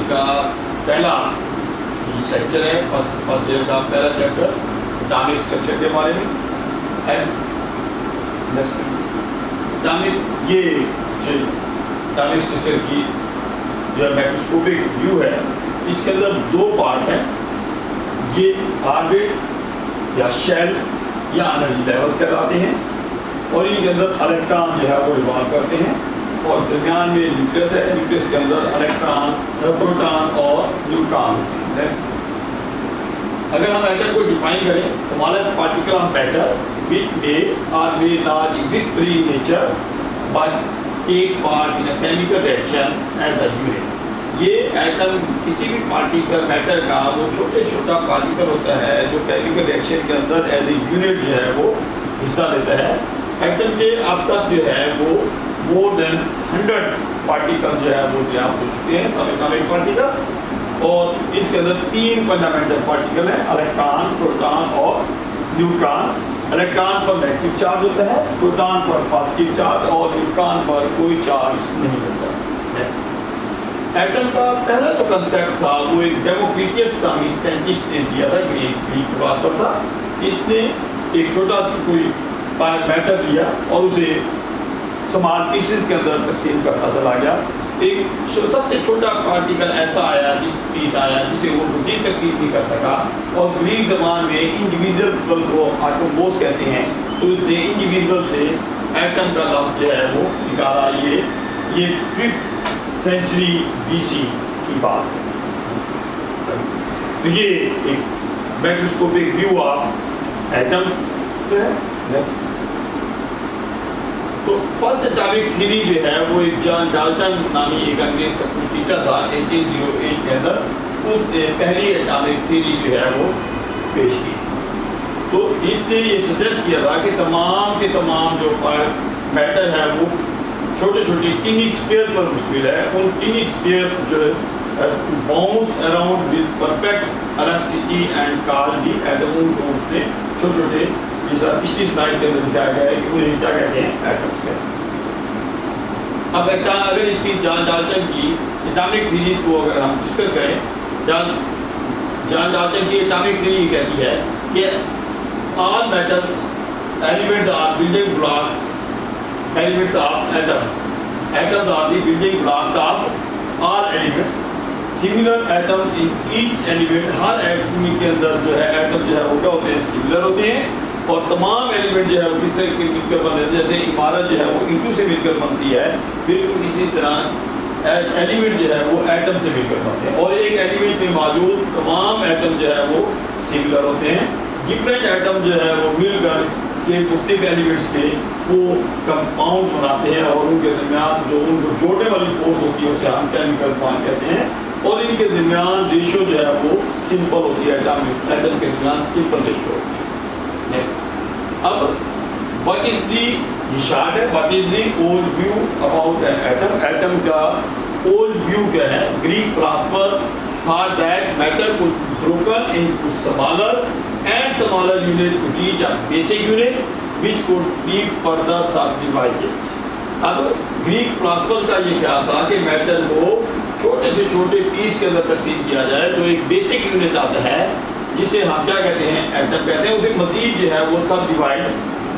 का पहला लेक्चर है, फर्स्ट ईयर का पहला चैप्टर एटॉमिक स्ट्रक्चर के बारे में है। एटॉमिक ये एटॉमिक स्ट्रक्चर की जो माइक्रोस्कोपिक व्यू है, इसके अंदर दो पार्ट हैं। ये ऑर्बिट या शेल या एनर्जी लेवल्स कहलाते हैं और इनके अंदर इलेक्ट्रॉन जो है वो रिवॉल्व करते हैं और दरमियान में न्यूक्लियस है। न्यूक्लियस के अंदर इलेक्ट्रॉन, प्रोटॉन और न्यूट्रॉन होते हैं। अगर हम एटम को डिफाइन करें, smallest particle of matter which may or may not exist free in nature but takes part in a chemical reaction as a unit। ये एटम किसी भी पार्टिकल मैटर का वो छोटा पार्टिकल होता है जो केमिकल रिएक्शन के अंदर एज ए यूनिट जो है वो हिस्सा लेता है। एटम के अब तक जो है वो मोर देन 100 पार्टिकल जो है वो ज्ञात हो चुके हैं, सब एटॉमिक पार्टिकल्स। और इसके अंदर 3 फंडामेंटल पार्टिकल हैं, इलेक्ट्रॉन, प्रोटॉन और न्यूट्रॉन। इलेक्ट्रॉन पर नेगेटिव चार्ज होता है, प्रोटॉन पर पॉजिटिव चार्ज और न्यूट्रॉन पर कोई चार्ज नहीं होता। एटम का पहला जो कंसेप्ट था वो एक डेमोक्रिटस नामी साइंटिस्ट ने दिया था, ग्रीक फिलोसोफर था। इसने एक छोटा कोई मैटर लिया और उसे स्मॉल पीसेस के अंदर तकसीम करता चला गया। एक सबसे छोटा पार्टिकल ऐसा आया, पीस आया जिसे वो मज़ीद तकसीम नहीं कर सका और ग्रीक ज़बान में इंडिविजुअल को आटोमोस कहते हैं। तो उसने इंडिविजुअल से एटम का लफ्ज़ जो है वो निकाला। ये 5th सेंचुरी BC की बात है। तो ये एक माइक्रोस्कोपिक व्यू ऑफ एटम्स है। तो फर्स्ट एटॉमिक थ्योरी जो है वो एक जॉन डाल्टन नामी एक अंग्रेज स्कूल टीचर था 1808 के अंदर, उसने पहली एटॉमिक थ्योरी जो है वो पेश की थी। तो इसने ये सजेस्ट किया था कि तमाम के तमाम जो मैटर है वो छोटे टिनी स्फीयर पर मुश्किल है। उन टिनी स्फीयर जो bounce around with perfect elasticity and call the atom को उसने छोटे इस स्लाइड के अंदर दिखाया गया है कि उन्हें क्या कहते हैं, एटम्स कहते हैं। अब अगर इसकी जॉन डाल्टन की एटॉमिक थ्योरी को अगर हम डिस्कस करें, जॉन डाल्टन की एटॉमिक थ्योरी कहती है कि all matter elements are building blocks, elements of atoms, atoms are the building blocks of all elements. Similar atom in each element, हर एटम के अंदर जो है एटम जो है वो क्या होते हैं, सिमिलर होते हैं और तमाम एलिमेंट जो है वो किससे मिलकर बनते हैं। जैसे इमारत जो है वो ईंटों से मिलकर बनती है, बिल्कुल इसी तरह एलिमेंट जो है वो एटम से मिलकर बनते हैं और एक एलिमेंट में मौजूद तमाम एटम जो है वो सिमिलर होते हैं। डिफरेंट एटम जो है वो मिलकर के मुख्तलिफ एलिमेंट्स के वो कंपाउंड बनाते हैं और उनके दरमियान जो उनको जोड़ने वाली फोर्स होती है उसे हम केमिकल बॉन्ड कहते हैं और इनके दरमियान रेशियो जो है वो सिंपल होती है, एटम के दरमियान सिंपल रेशियो होती है। अब व्हाट इज दी शार्ट है, what is the old view about an atom. Atom का ओल्ड व्यू क्या है? Greek philosopher thought that matter could be broken into smaller and smaller unit to reach a basic unit which could be further subdivided। अब Greek philosopher का ये ख्याल था कि matter को छोटे से छोटे पीस के अंदर तकसीम किया जाए तो एक बेसिक यूनिट आता है जिसे हम क्या कहते हैं, एटम कहते हैं। उसे मजीद जो है वो सब डिवाइड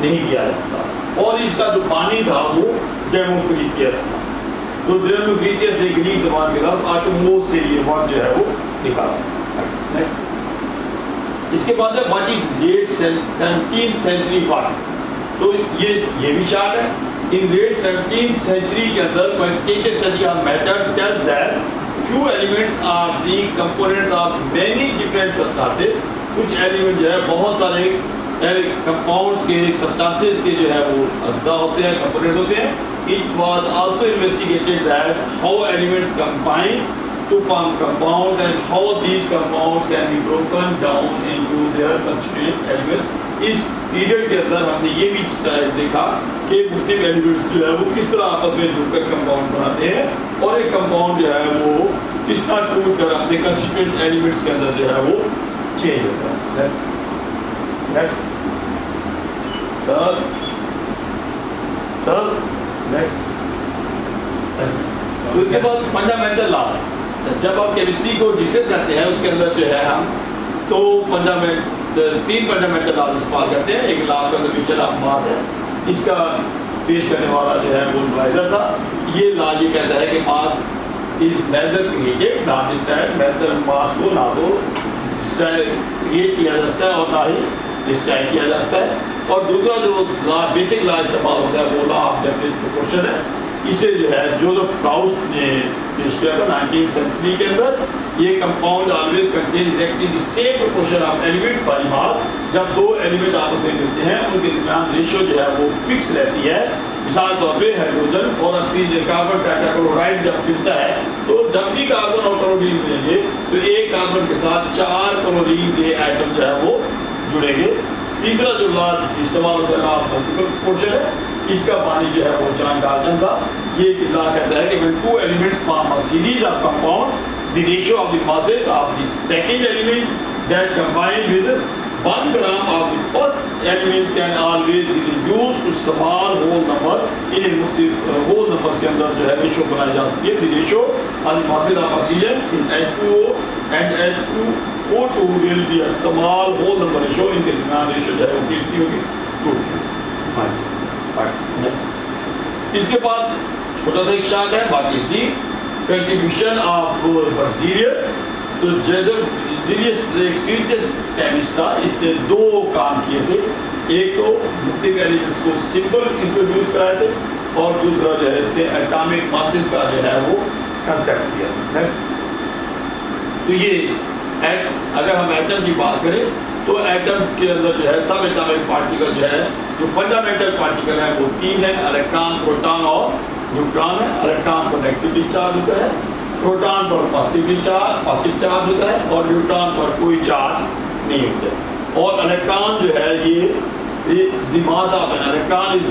नहीं किया जा सकता और इसका जो पानी था वो डेमोक्रिटस था। तो डेमोक्रिटस ने ग्रीक ज़बान के लफ्ज़ आटोमोस से ये वर्ड जो है वो निकाला। इसके बाद है what is late 17th century part. तो ये भी चार्ट है। इन लेट 17th सेंचुरी के अंदर quantitative study of matter tells that few elements are the components of many different substances। कुछ एलिमेंट जो है बहुत सारे कंपाउंड्स के सब्सटेंसेस के जो है वो अज्जा होते हैं, कंपोनेंट्स होते हैं। It was also investigated that how elements combine to form compounds and how these compounds can be broken down into their constituent elements। इस पीरियड के अंदर हमने ये भी देखा कि मुख्तलिफ एलिमेंट्स जो है वो किस तरह आपस में जुड़कर कंपाउंड बनाते हैं और एक कंपाउंड जो है वो किस तरह टूट कर अपने कंस्टिट्यूएंट एलिमेंट्स के अंदर जो है वो चेंज होता है। Next sir next. उसके बाद फंडामेंटल लॉ जब हम केमिस्ट्री को डिस्कस करते हैं उसके अंदर जो है हम तो तीन फंडामेंटल लॉज इस्तेमाल करते हैं। एक लॉ का नेचर ऑफ मास है, इसका पेश करने वाला जो है वो एडवाइजर था। ये लॉ ये कहता है कि mass is neither created not destroyed, मेथड मास को ना तो क्रिएट किया जाता है और ना ही डिस्ट्रॉय किया जाता है। और दूसरा जो लॉ बेसिक लॉ इस्तेमाल होता है वो लॉ ऑफ डेफिनेट प्रोपोर्शन है। इसे जो है जोसेफ प्राउस्ट ने पेश किया था 19th सेंचुरी के अंदर। ये compound always contain exactly the same proportion of element by mass. जब दो एलिमेंट आपस में मिलते हैं उनके दरमियान रेशियो जो है वो फिक्स रहती है। मिसाल तौर पे हाइड्रोजन और ऑक्सीजन कार्बन टेट्राक्लोराइड जब मिलता है तो जब भी कार्बन और क्लोरीन मिलेंगे तो एक कार्बन के साथ 4 क्लोरीन के आइटम जो है वो जुड़ेंगे। तीसरा जो लॉ इस्तेमाल होता है लॉ ऑफ मल्टीपल प्रोपोर्शन है, इसका पानी जो है वो जॉन डाल्टन था। ये लॉ कहता है कि when two elements form a series of compound, the ratio of the masses of the second element that combine with 1 gram of the first element can always be reduced to small whole number। In whole numbers के अंदर जो है ratio बनाई जा सकती है। The ratio of the masses of oxygen in H2O and H2O2 will be a small whole number ratio। इनके दरमियान रेशियो जो है वो कितनी होगी 2। इसके बाद छोटा सा एक शार्ट है बाकी इसकी कंट्रीब्यूशन ऑफ बर्जीलियस। तो जोसेफ बर्जीलियस एक सीरियस केमिस्ट था, इसने 2 काम किए थे। एक तो मुख्तलिफ एलिमेंट्स को सिंबल इंट्रोड्यूस कराए थे और दूसरा जो है इसने एटॉमिक मासेस का जो है वो कंसेप्ट दिया। तो ये अगर हम एटम की बात करें तो एटम के अंदर जो है सब एटॉमिक पार्टिकल जो है जो फंडामेंटल पार्टिकल है वो 3 है, इलेक्ट्रॉन, प्रोटॉन और न्यूट्रॉन है। इलेक्ट्रॉन पर नेगेटिवली चार्ज होता है, प्रोटॉन पर पॉजिटिव चार्ज होता है और न्यूट्रॉन पर कोई चार्ज नहीं होता है। और इलेक्ट्रॉन जो है ये the mass of an electron is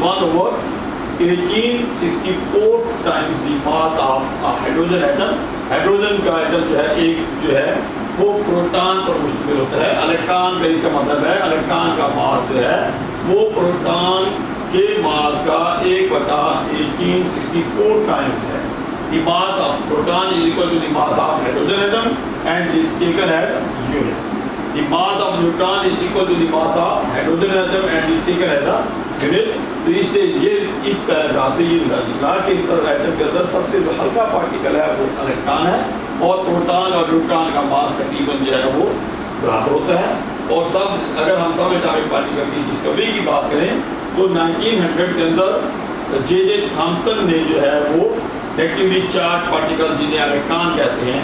1/1864 times the mass of hydrogen atom. Hydrogen का एटम जो है एक जो है वो प्रोटॉन पर मुश्तमिल होता है। इलेक्ट्रॉन का इसका मतलब है इलेक्ट्रॉन का मास जो है वो प्रोटॉन के मास का 1/1864 टाइम्स है। The mass of proton is equal to the mass of hydrogen atom and is taken as unit. The mass of neutron is equal to the mass of hydrogen atom and is taken as a unit। तो इससे ये इस paragraph से ये निकला कि इस atom के अंदर सबसे जो हल्का पार्टिकल है वो इलेक्ट्रॉन है और प्रोटॉन और न्यूट्रॉन का मास तकरीबन जो है वो बराबर होता है। और सब अगर हम सब एटॉमिक पार्टिकल की डिस्कवरी की बात करें तो 1900 के अंदर जे थॉम्सन ने जो है वो नेगेटिवली चार्ज पार्टिकल जिन्हें इलेक्ट्रॉन कहते हैं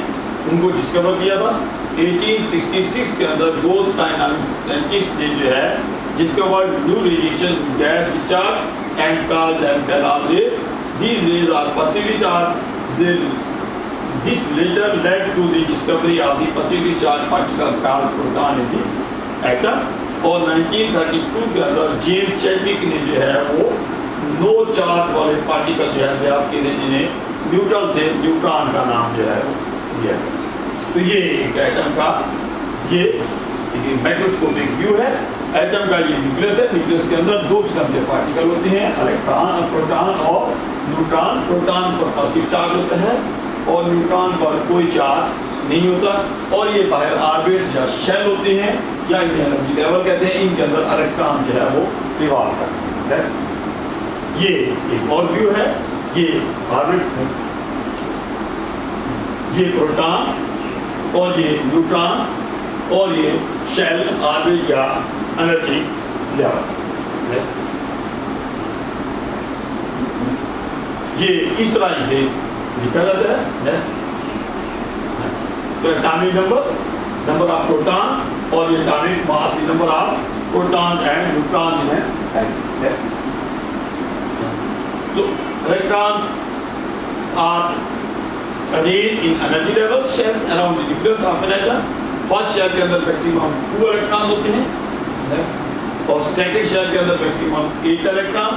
उनको डिस्कवर किया था। 1866 के अंदर गोल्डस्टाइन साइंटिस्ट ने जो है discovered new radiation gas discharge and called them Telam rays। These rays are positively charged। This later led to the discovery of the positively charged particles called proton in the atom। और 1932 के अंदर James Chadwick ने जो है वो no charge वाले particle जो है प्रयास किए जिन्हें न्यूट्रल से न्यूट्रॉन का नाम जो है वो दिया गया। तो ये एक एटम का ये माइक्रोस्कोपिक व्यू है। एटम का ये न्यूक्लियस है। न्यूक्लियस के अंदर 2 किस्म के पार्टिकल होते हैं, इलेक्ट्रॉन, प्रोटॉन और न्यूट्रॉन। प्रोटॉन पर पॉजिटिव चार्ज होता है और न्यूट्रॉन पर कोई चार्ज नहीं होता। और ये बाहर ऑर्बिट्स या शेल होते हैं या इन्हें एनर्जी लेवल कहते हैं। इनके अंदर इलेक्ट्रॉन जो है वो रिवॉल्व करते हैं। ये एक और व्यू है। ये ऑर्बिट, ये प्रोटॉन और ये न्यूट्रॉन और ये शेल ऑर्बिट या एनर्जी लेवल। ये इस तरह से लिखा जाता है। तो एटॉमिक नंबर ऑफ प्रोटॉन और ये atomic mass number of proton and neutron है। तो electron are arranged in energy levels shell around the nucleus of an atom। First shell के अंदर मैक्सिमम 2 इलेक्ट्रॉन होते हैं और सेकंड शेल के अंदर मैक्सिमम 8 इलेक्ट्रॉन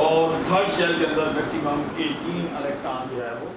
और थर्ड शेल के अंदर मैक्सिमम 18 इलेक्ट्रॉन जो है वो